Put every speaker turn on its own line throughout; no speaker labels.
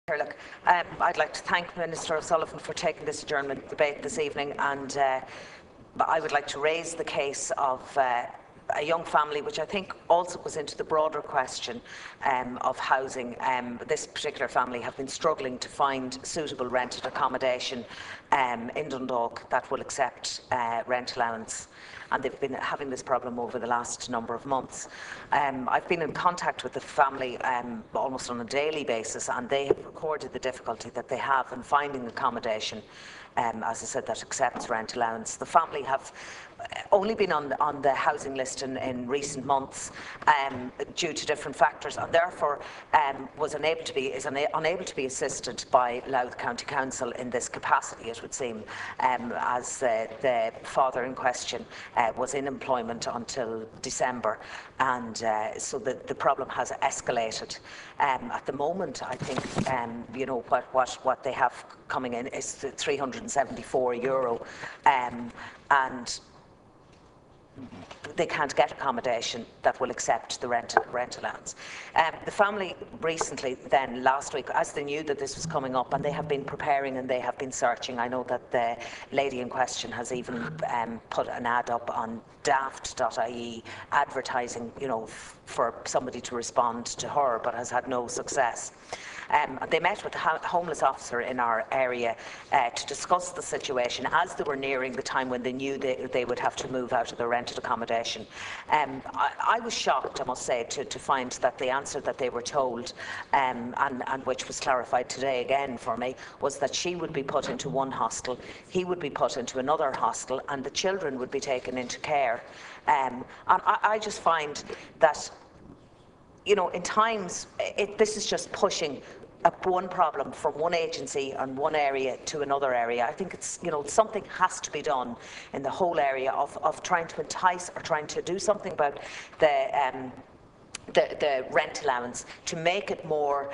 Look, I'd like to thank Minister O'Sullivan for taking this adjournment debate this evening, and I would like to raise the case of a young family, which I think also goes into the broader question of housing. This particular family have been struggling to find suitable rented accommodation in Dundalk that will accept rent allowance, and they've been having this problem over the last number of months. I've been in contact with the family almost on a daily basis, and they have recorded the difficulty that they have in finding accommodation, as I said, that accepts rent allowance. The family have only been on the housing list in recent months due to different factors, and therefore is unable to be assisted by Louth County Council in this capacity, it would seem, as the father in question was in employment until December, and so the problem has escalated. At the moment, I think what they have coming in is €374, and they can't get accommodation that will accept the rent allowance. The family recently, then last week, as they knew that this was coming up, and they have been preparing and they have been searching. I know that the lady in question has even put an ad up on daft.ie advertising, for somebody to respond to her, but has had no success. They met with the homeless officer in our area to discuss the situation as they were nearing the time when they knew they would have to move out of their rented accommodation. I was shocked, I must say, to find that the answer that they were told, and which was clarified today again for me, was that she would be put into one hostel, he would be put into another hostel, and the children would be taken into care. And I just find that, in times, this is just pushing one problem from one agency and one area to another area. I think it's, something has to be done in the whole area of trying to entice or trying to do something about the rent allowance to make it more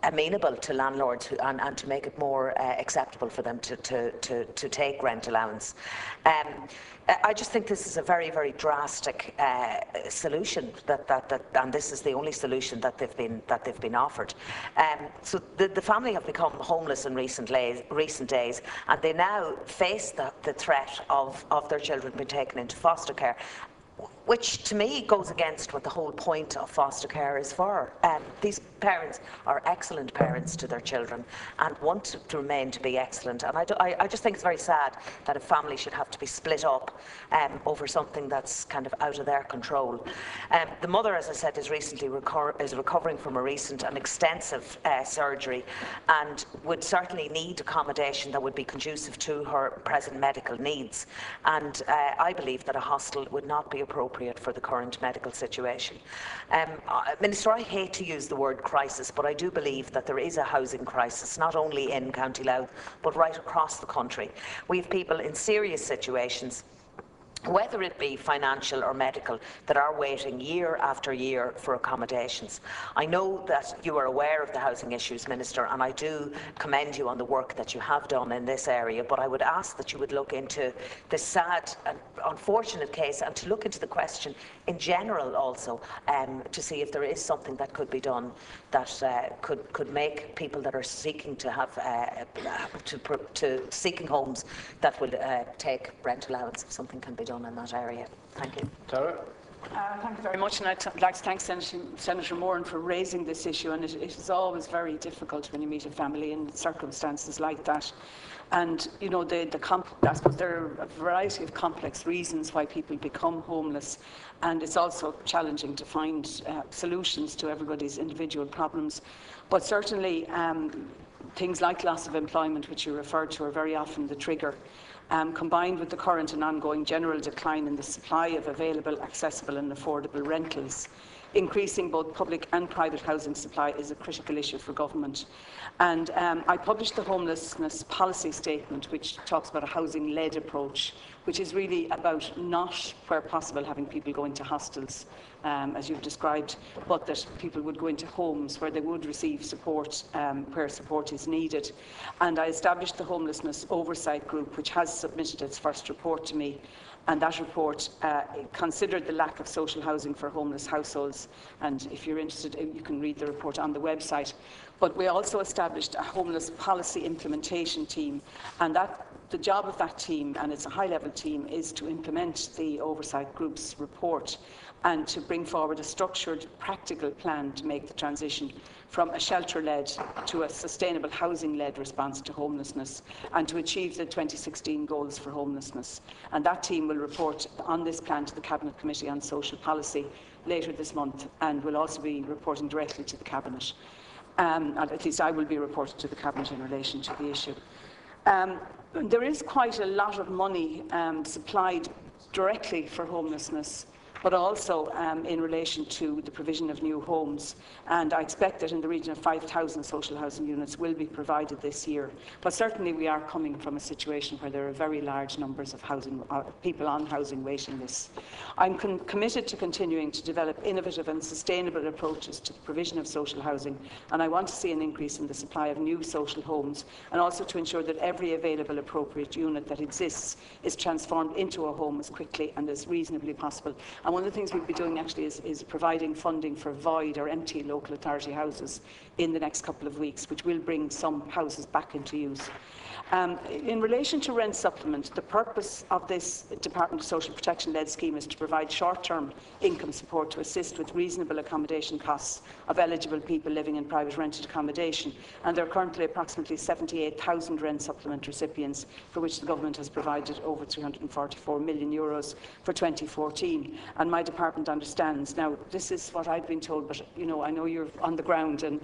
amenable to landlords and to make it more acceptable for them to take rent allowance. I just think this is a very, very drastic solution and this is the only solution that they've been offered. So the family have become homeless in recent days, and they now face the threat of their children being taken into foster care, which to me goes against what the whole point of foster care is for. These parents are excellent parents to their children and want to remain to be excellent, and I just think it's very sad that a family should have to be split up over something that's kind of out of their control. The mother, as I said, is recovering from a recent and extensive surgery, and would certainly need accommodation that would be conducive to her present medical needs, and I believe that a hostel would not be appropriate for the current medical situation. Minister, I hate to use the word crisis, but I do believe that there is a housing crisis, not only in County Louth, but right across the country. We have people in serious situations, whether it be financial or medical, that are waiting year after year for accommodations. I know that you are aware of the housing issues, Minister, and I do commend you on the work that you have done in this area, but I would ask that you would look into this sad and unfortunate case, and to look into the question in general also, to see if there is something that could be done that could make people that are seeking to have seeking homes that would take rent allowance, if something can be done in that area. Thank you.
Tara?
Thank you very much, and I'd like to thank Senator Moran for raising this issue, and it is always very difficult when you meet a family in circumstances like that. And I suppose there are a variety of complex reasons why people become homeless, and it's also challenging to find solutions to everybody's individual problems. But certainly things like loss of employment, which you referred to, are very often the trigger. Combined with the current and ongoing general decline in the supply of available, accessible and affordable rentals, increasing both public and private housing supply is a critical issue for government. And I published the homelessness policy statement, which talks about a housing-led approach, which is really about not, where possible, having people go into hostels, as you've described, but that people would go into homes where they would receive support where support is needed. And I established the Homelessness Oversight Group, which has submitted its first report to me. And that report considered the lack of social housing for homeless households. And if you're interested, you can read the report on the website. But we also established a homeless policy implementation team, and the job of that team, and it's a high-level team, is to implement the Oversight Group's report and to bring forward a structured, practical plan to make the transition from a shelter-led to a sustainable housing-led response to homelessness, and to achieve the 2016 goals for homelessness. And that team will report on this plan to the Cabinet Committee on Social Policy later this month, and will also be reporting directly to the Cabinet. And at least I will be reporting to the Cabinet in relation to the issue. There is quite a lot of money supplied directly for homelessness, but also in relation to the provision of new homes. And I expect that in the region of 5,000 social housing units will be provided this year. But certainly we are coming from a situation where there are very large numbers of people on housing waiting lists. I'm committed to continuing to develop innovative and sustainable approaches to the provision of social housing, and I want to see an increase in the supply of new social homes, and also to ensure that every available appropriate unit that exists is transformed into a home as quickly and as reasonably possible. And one of the things we'll be doing actually is providing funding for void or empty local authority houses in the next couple of weeks, which will bring some houses back into use. In relation to rent supplement, the purpose of this Department of Social Protection-led scheme is to provide short-term income support to assist with reasonable accommodation costs of eligible people living in private rented accommodation. And there are currently approximately 78,000 rent supplement recipients, for which the Government has provided over €344 million for 2014. And my department understands. Now, this is what I've been told, but I know you're on the ground, and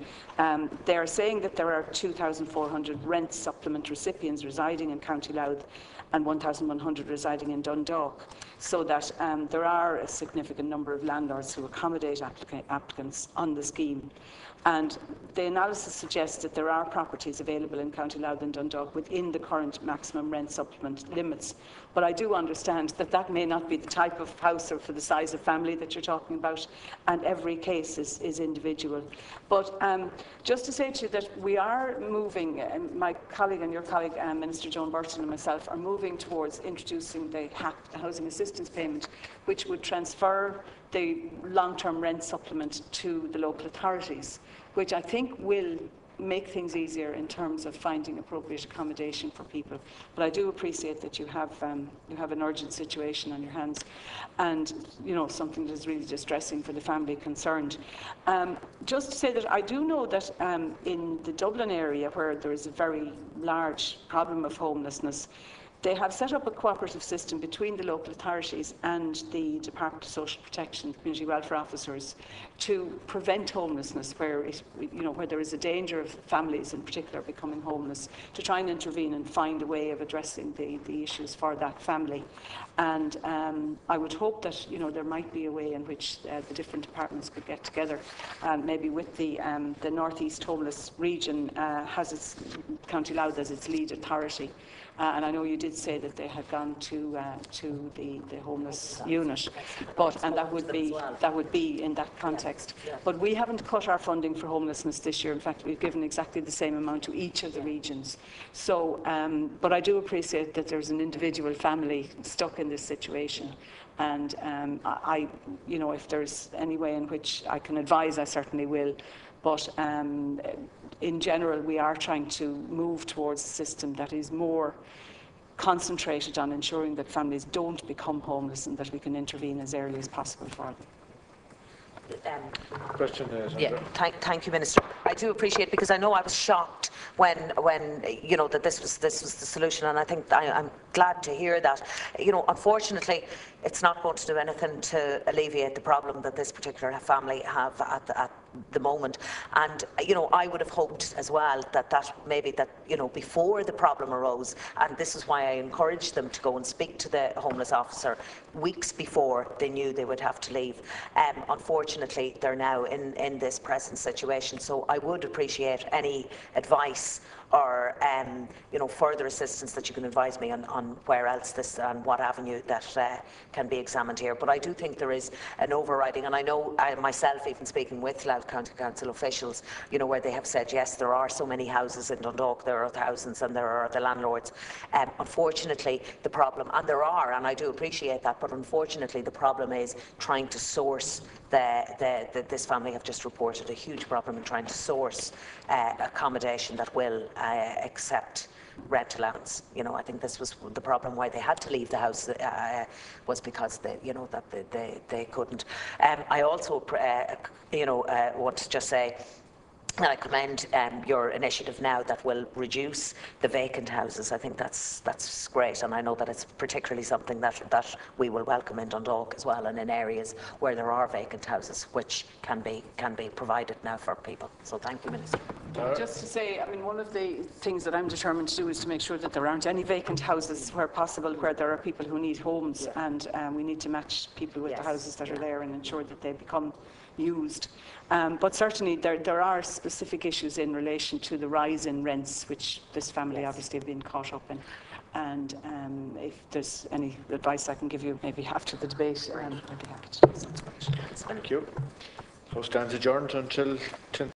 they are saying that there are 2,400 rent supplement recipients residing in County Louth and 1,100 residing in Dundalk, so that there are a significant number of landlords who accommodate applicants on the scheme. And the analysis suggests that there are properties available in County Louth and Dundalk within the current maximum rent supplement limits. But I do understand that that may not be the type of house or for the size of family that you're talking about, and every case is individual. But just to say to you that we are moving, my colleague and your colleague, Minister Joan Burton, and myself are moving towards introducing the HAP, the Housing Assistance Payment, which would transfer the long-term rent supplement to the local authorities, which I think will make things easier in terms of finding appropriate accommodation for people. But I do appreciate that you have an urgent situation on your hands, and something that is really distressing for the family concerned. Just to say that I do know that in the Dublin area, where there is a very large problem of homelessness, they have set up a cooperative system between the local authorities and the Department of Social Protection, community welfare officers, to prevent homelessness where there is a danger of families in particular becoming homeless, to try and intervene and find a way of addressing the issues for that family. And I would hope that there might be a way in which the different departments could get together, maybe with the North East Homeless Region has its County Louth as its lead authority. And I know you did say that they had gone to the homeless unit, and that would be in that context. But we haven't cut our funding for homelessness this year. In fact, we've given exactly the same amount to each of the regions. So, but I do appreciate that there's an individual family stuck in this situation. And if there's any way in which I can advise, I certainly will. But in general, we are trying to move towards a system that is more concentrated on ensuring that families don't become homeless and that we can intervene as early as possible for them.
Question.
Thank you, Minister. I do appreciate, because I know I was shocked when that this was the solution, and I think I'm glad to hear that. Unfortunately, it's not going to do anything to alleviate the problem that this particular family have at the moment. And I would have hoped as well that before the problem arose, and this is why I encouraged them to go and speak to the homeless officer weeks before they knew they would have to leave. Unfortunately, they're now in this present situation. So I would appreciate any advice or further assistance, that you can advise me on where else this and what avenue that can be examined here. But I do think there is an overriding, and I know myself, even speaking with Louth County Council officials, where they have said, yes, there are so many houses in Dundalk, there are thousands, and there are the landlords. Unfortunately, the problem, and there are, and I do appreciate that, but unfortunately the problem is trying to source this family have just reported a huge problem in trying to source accommodation that will accept rent allowance. I think this was the problem why they had to leave the house, was because they couldn't. I also want to just say, and I commend your initiative now that will reduce the vacant houses. I think that's great, and I know that it's particularly something that we will welcome in Dundalk as well, and in areas where there are vacant houses, which can be provided now for people. So thank you, Minister.
Just to say, I mean, one of the things that I'm determined to do is to make sure that there aren't any vacant houses where possible, where there are people who need homes, and we need to match people with the houses that are there and ensure that they become used. But certainly there are specific issues in relation to the rise in rents, which this family obviously have been caught up in. And if there's any advice I can give you, maybe after the debate, I'd be happy to do so.
Thank you. So stands adjourned until